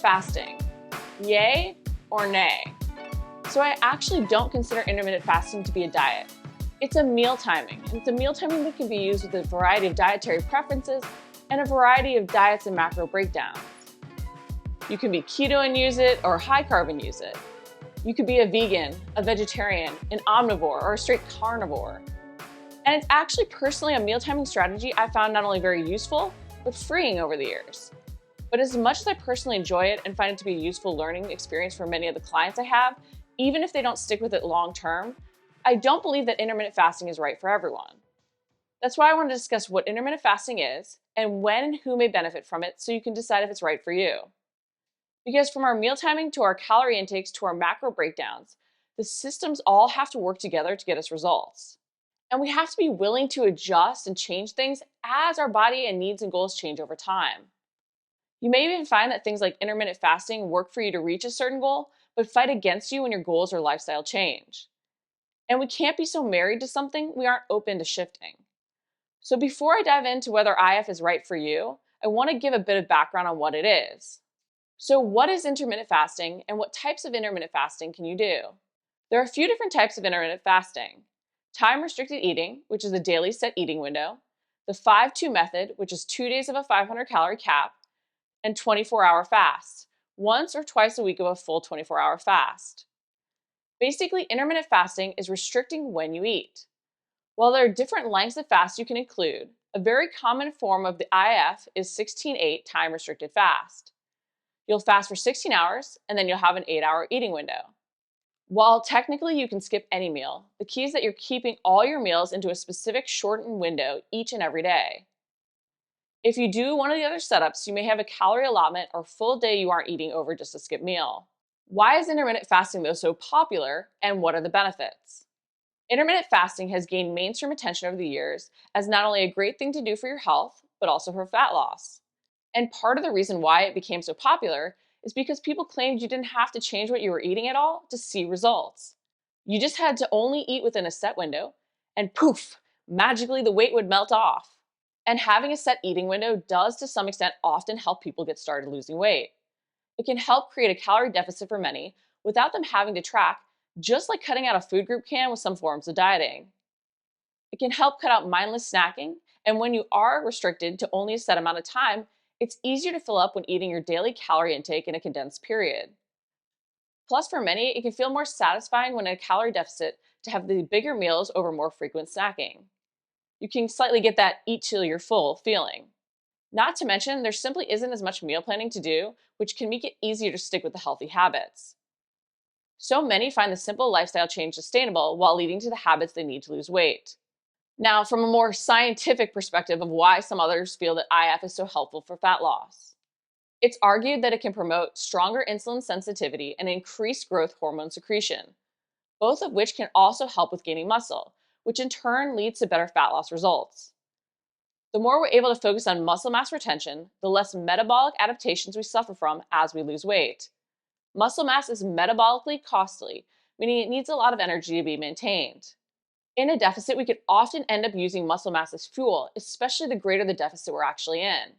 fasting. Yay or nay? So I actually don't consider intermittent fasting to be a diet. It's a meal timing, and it's a meal timing that can be used with a variety of dietary preferences and a variety of diets and macro breakdowns. You can be keto and use it, or high carb and use it. You could be a vegan, a vegetarian, an omnivore, or a straight carnivore. And it's actually personally a meal timing strategy I found not only very useful, but freeing over the years. But as much as I personally enjoy it and find it to be a useful learning experience for many of the clients I have, even if they don't stick with it long term, I don't believe that intermittent fasting is right for everyone. That's why I want to discuss what intermittent fasting is and when and who may benefit from it so you can decide if it's right for you. Because from our meal timing to our calorie intakes to our macro breakdowns, the systems all have to work together to get us results. And we have to be willing to adjust and change things as our body and needs and goals change over time. You may even find that things like intermittent fasting work for you to reach a certain goal, but fight against you when your goals or lifestyle change. And we can't be so married to something we aren't open to shifting. So before I dive into whether IF is right for you, I want to give a bit of background on what it is. So what is intermittent fasting and what types of intermittent fasting can you do? There are a few different types of intermittent fasting. Time-restricted eating, which is a daily set eating window, the 5-2 method, which is 2 days of a 500-calorie cap, and 24-hour fast, once or twice a week of a full 24-hour fast. Basically, intermittent fasting is restricting when you eat. While there are different lengths of fast you can include, a very common form of the IF is 16-8 time-restricted fast. You'll fast for 16 hours, and then you'll have an 8-hour eating window. While technically you can skip any meal, the key is that you're keeping all your meals into a specific shortened window each and every day. If you do one of the other setups, you may have a calorie allotment or full day you aren't eating over just a skip meal. Why is intermittent fasting though so popular, and what are the benefits? Intermittent fasting has gained mainstream attention over the years as not only a great thing to do for your health, but also for fat loss. And part of the reason why it became so popular is because people claimed you didn't have to change what you were eating at all to see results. You just had to only eat within a set window, and poof, magically the weight would melt off. And having a set eating window does to some extent often help people get started losing weight. It can help create a calorie deficit for many without them having to track, just like cutting out a food group can with some forms of dieting. It can help cut out mindless snacking, and when you are restricted to only a set amount of time, it's easier to fill up when eating your daily calorie intake in a condensed period. Plus, for many, it can feel more satisfying when in a calorie deficit to have the bigger meals over more frequent snacking. You can slightly get that eat till you're full feeling. Not to mention, there simply isn't as much meal planning to do, which can make it easier to stick with the healthy habits. So many find the simple lifestyle change sustainable while leading to the habits they need to lose weight. Now, from a more scientific perspective of why some others feel that IF is so helpful for fat loss. It's argued that it can promote stronger insulin sensitivity and increased growth hormone secretion, both of which can also help with gaining muscle, which in turn leads to better fat loss results. The more we're able to focus on muscle mass retention, the less metabolic adaptations we suffer from as we lose weight. Muscle mass is metabolically costly, meaning it needs a lot of energy to be maintained. In a deficit, we could often end up using muscle mass as fuel, especially the greater the deficit we're actually in.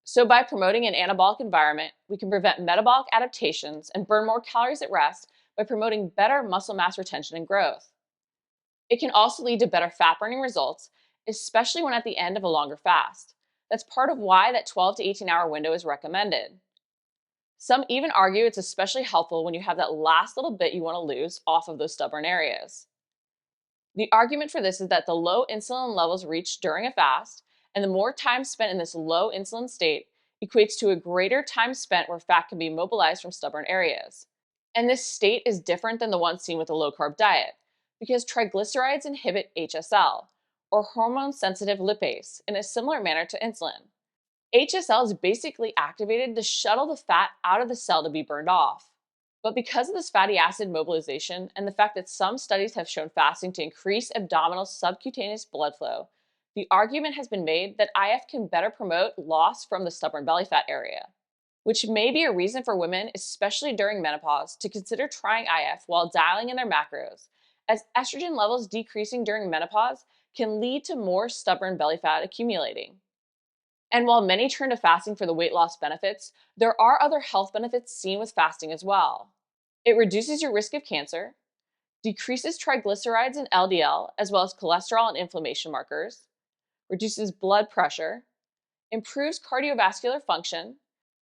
So by promoting an anabolic environment, we can prevent metabolic adaptations and burn more calories at rest by promoting better muscle mass retention and growth. It can also lead to better fat burning results, especially when at the end of a longer fast. That's part of why that 12 to 18-hour window is recommended. Some even argue it's especially helpful when you have that last little bit you want to lose off of those stubborn areas. The argument for this is that the low insulin levels reached during a fast and the more time spent in this low insulin state equates to a greater time spent where fat can be mobilized from stubborn areas. And this state is different than the one seen with a low-carb diet because triglycerides inhibit HSL, or hormone-sensitive lipase, in a similar manner to insulin. HSL is basically activated to shuttle the fat out of the cell to be burned off. But because of this fatty acid mobilization and the fact that some studies have shown fasting to increase abdominal subcutaneous blood flow, the argument has been made that IF can better promote loss from the stubborn belly fat area, which may be a reason for women, especially during menopause, to consider trying IF while dialing in their macros, as estrogen levels decreasing during menopause can lead to more stubborn belly fat accumulating. And while many turn to fasting for the weight loss benefits, there are other health benefits seen with fasting as well. It reduces your risk of cancer, decreases triglycerides and LDL, as well as cholesterol and inflammation markers, reduces blood pressure, improves cardiovascular function,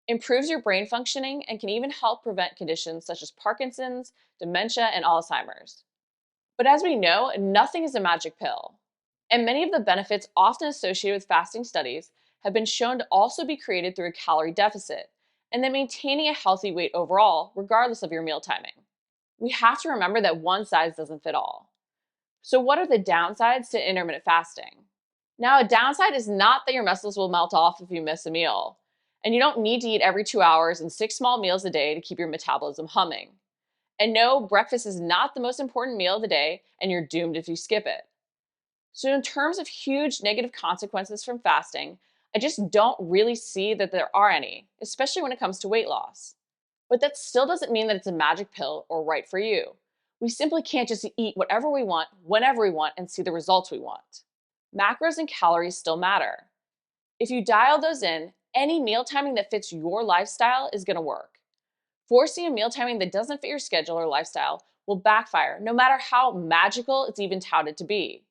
improves your brain functioning, and can even help prevent conditions such as Parkinson's, dementia, and Alzheimer's. But as we know, nothing is a magic pill. And many of the benefits often associated with fasting studies have been shown to also be created through a calorie deficit, and then maintaining a healthy weight overall, regardless of your meal timing. We have to remember that one size doesn't fit all. So, what are the downsides to intermittent fasting? Now, a downside is not that your muscles will melt off if you miss a meal, and you don't need to eat every 2 hours and 6 small meals a day to keep your metabolism humming. And no, breakfast is not the most important meal of the day, and you're doomed if you skip it. So, in terms of huge negative consequences from fasting, I just don't really see that there are any, especially when it comes to weight loss. But that still doesn't mean that it's a magic pill or right for you. We simply can't just eat whatever we want, whenever we want, and see the results we want. Macros and calories still matter. If you dial those in, any meal timing that fits your lifestyle is going to work. Forcing a meal timing that doesn't fit your schedule or lifestyle will backfire, no matter how magical it's even touted to be.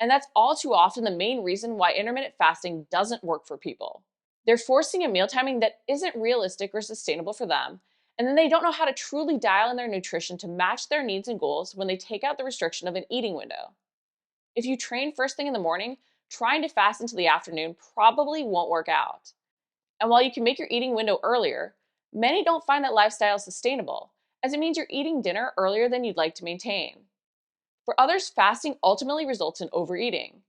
And that's all too often the main reason why intermittent fasting doesn't work for people. They're forcing a meal timing that isn't realistic or sustainable for them, and then they don't know how to truly dial in their nutrition to match their needs and goals when they take out the restriction of an eating window. If you train first thing in the morning, trying to fast until the afternoon probably won't work out. And while you can make your eating window earlier, many don't find that lifestyle sustainable, as it means you're eating dinner earlier than you'd like to maintain. For others, fasting ultimately results in overeating.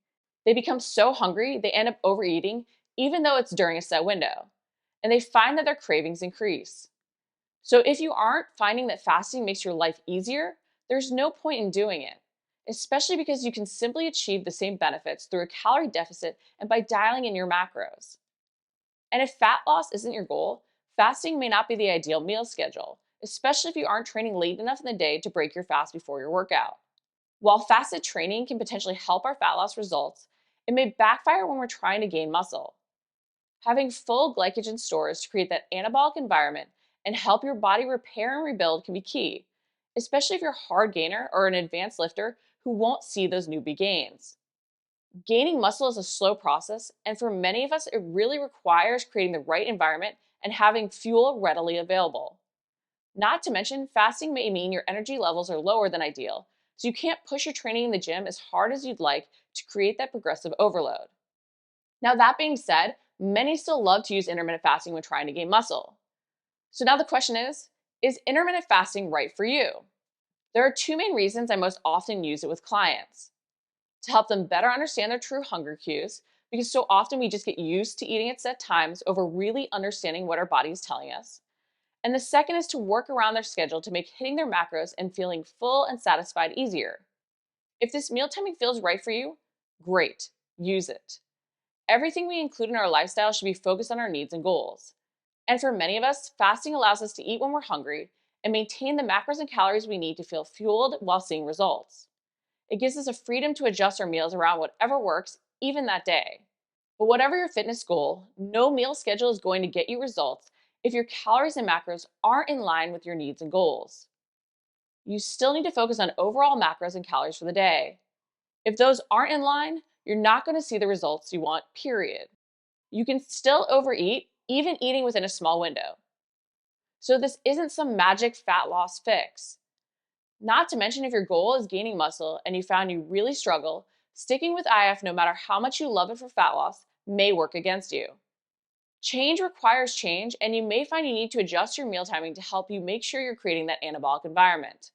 They become so hungry, they end up overeating, even though it's during a set window. And they find that their cravings increase. So if you aren't finding that fasting makes your life easier, there's no point in doing it, especially because you can simply achieve the same benefits through a calorie deficit and by dialing in your macros. And if fat loss isn't your goal, fasting may not be the ideal meal schedule, especially if you aren't training late enough in the day to break your fast before your workout. While fasted training can potentially help our fat loss results, it may backfire when we're trying to gain muscle. Having full glycogen stores to create that anabolic environment and help your body repair and rebuild can be key, especially if you're a hard gainer or an advanced lifter who won't see those newbie gains. Gaining muscle is a slow process, and for many of us, it really requires creating the right environment and having fuel readily available. Not to mention, fasting may mean your energy levels are lower than ideal, so you can't push your training in the gym as hard as you'd like to create that progressive overload. Now, that being said, many still love to use intermittent fasting when trying to gain muscle. So now the question is intermittent fasting right for you? There are two main reasons I most often use it with clients. To help them better understand their true hunger cues, because so often we just get used to eating at set times over really understanding what our body is telling us. And the second is to work around their schedule to make hitting their macros and feeling full and satisfied easier. If this meal timing feels right for you, great, use it. Everything we include in our lifestyle should be focused on our needs and goals. And for many of us, fasting allows us to eat when we're hungry and maintain the macros and calories we need to feel fueled while seeing results. It gives us a freedom to adjust our meals around whatever works, even that day. But whatever your fitness goal, no meal schedule is going to get you results if your calories and macros aren't in line with your needs and goals. You still need to focus on overall macros and calories for the day. If those aren't in line, you're not going to see the results you want, period. You can still overeat, even eating within a small window. So this isn't some magic fat loss fix. Not to mention, if your goal is gaining muscle and you found you really struggle, sticking with IF no matter how much you love it for fat loss may work against you. Change requires change, and you may find you need to adjust your meal timing to help you make sure you're creating that anabolic environment.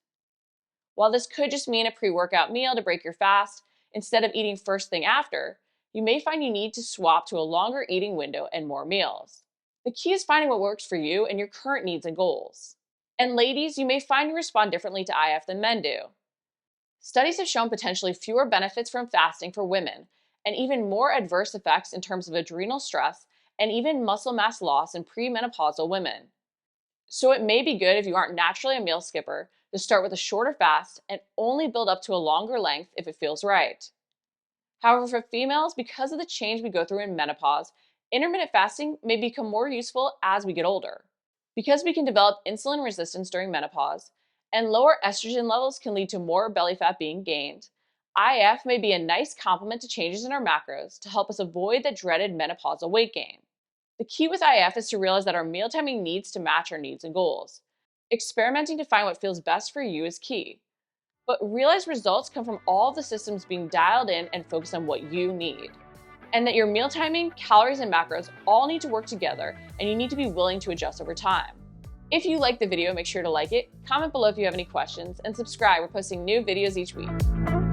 While this could just mean a pre-workout meal to break your fast instead of eating first thing after, you may find you need to swap to a longer eating window and more meals. The key is finding what works for you and your current needs and goals. And ladies, you may find you respond differently to IF than men do. Studies have shown potentially fewer benefits from fasting for women, and even more adverse effects in terms of adrenal stress and even muscle mass loss in premenopausal women. So it may be good if you aren't naturally a meal skipper to start with a shorter fast and only build up to a longer length if it feels right. However, for females, because of the change we go through in menopause, Intermittent fasting may become more useful as we get older. Because we can develop insulin resistance during menopause, and lower estrogen levels can lead to more belly fat being gained, IF may be a nice complement to changes in our macros to help us avoid the dreaded menopausal weight gain. The key with IF is to realize that our meal timing needs to match our needs and goals. Experimenting to find what feels best for you is key. But realize results come from all of the systems being dialed in and focused on what you need. And that your meal timing, calories, and macros all need to work together, and you need to be willing to adjust over time. If you liked the video, make sure to like it, comment below if you have any questions, and subscribe. We're posting new videos each week.